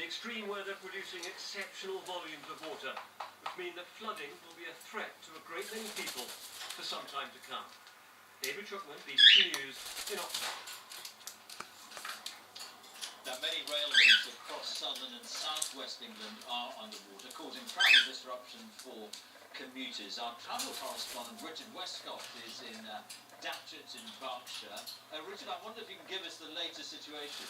The extreme weather producing exceptional volumes of water, which mean that flooding will be a threat to a great many people for some time to come. David Truckman, BBC News, in Oxford. Now, many rail links across southern and southwest England are underwater, causing travel disruption for commuters. Our travel correspondent Richard Westcott is in Datchet in Berkshire. Richard, I wonder if you can give us the latest situation.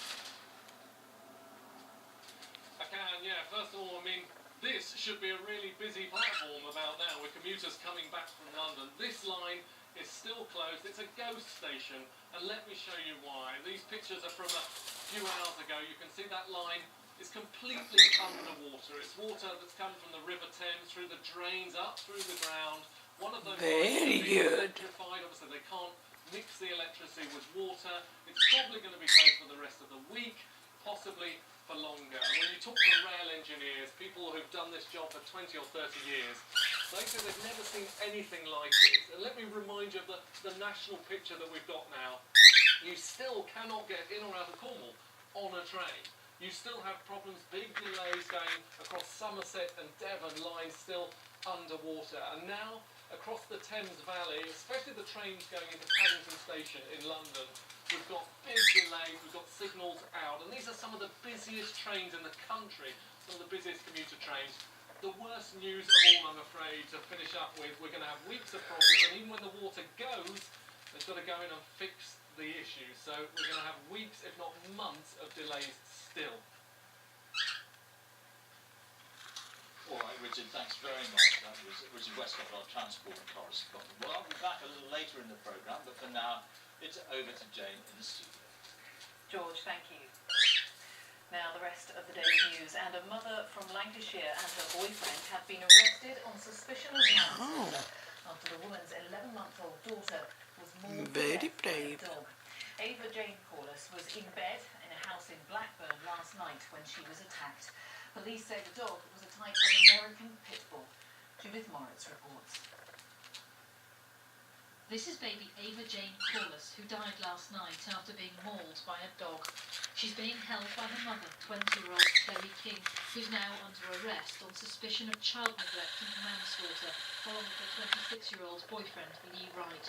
I can, yeah. First of all, I mean, this should be a really busy platform about now with commuters coming back from London. This line is still closed. It's a ghost station, and let me show you why. These pictures are from a few hours ago. You can see that line is completely underwater. It's water that's come from the River Thames through the drains up through the ground. One of those very good. Obviously, they can't mix the electricity with water. It's probably going to be closed for the rest of the week, possibly for longer. When you talk to rail engineers, people who've done this job for 20 or 30 years, they say they've never seen anything like it. And let me remind you of the national picture that we've got now. You still cannot get in or out of Cornwall on a train. You still have problems, big delays going across Somerset and Devon, lines still underwater. And now, across the Thames Valley, especially the trains going into Paddington Station in London, we've got big delays, we've got signals out. And these are some of the busiest trains in the country, some of the busiest commuter trains. The worst news of all, I'm afraid, to finish up with, we're going to have weeks of problems, and even when the water goes, they've got to go in and fix the issue. So we're going to have weeks, if not months, of delays still. All right, Richard, thanks very much. That was Richard Westcott, our transport correspondent. Well, I'll be back a little later in the programme, but for now, it's over to Jane in the studio. George, thank you. Now, the rest of the day's news. And a mother from Lancashire and her boyfriend have been arrested on suspicion of manslaughter after the woman's 11-month-old daughter was mauled to death by a dog. Ava Jane Corliss was in bed in a house in Blackburn last night when she was attacked. Police say the dog was a type of American pit bull. Judith Moritz reports. This is baby Ava Jane Corliss, who died last night after being mauled by a dog. She's being held by her mother, 20-year-old Chloe King, who's now under arrest on suspicion of child neglect and manslaughter, along with her 26-year-old boyfriend, Lee Wright.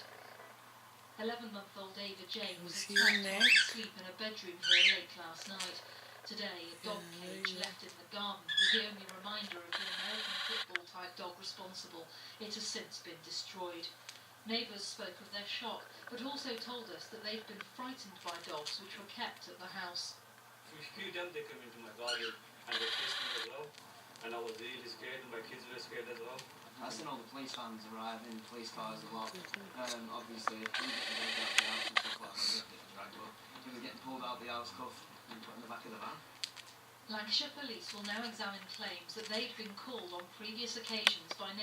11-month-old Ava Jane was attacked while asleep in her bedroom here late last night. Today, a dog cage left in the garden was the only reminder of the American pit bull type dog responsible. It has since been destroyed. Neighbours spoke of their shock, but also told us that they've been frightened by dogs which were kept at the house. A few of them, they came into my garden and they kissed me as well. And I was really scared, and my kids were scared as well. I've seen all the police vans arriving, police cars a lot. Obviously, we get the dog out of the house and stuff like that. He was getting pulled out of the house cuff and put in the back of the van. Lancashire Police will now examine claims that they've been called on previous occasions by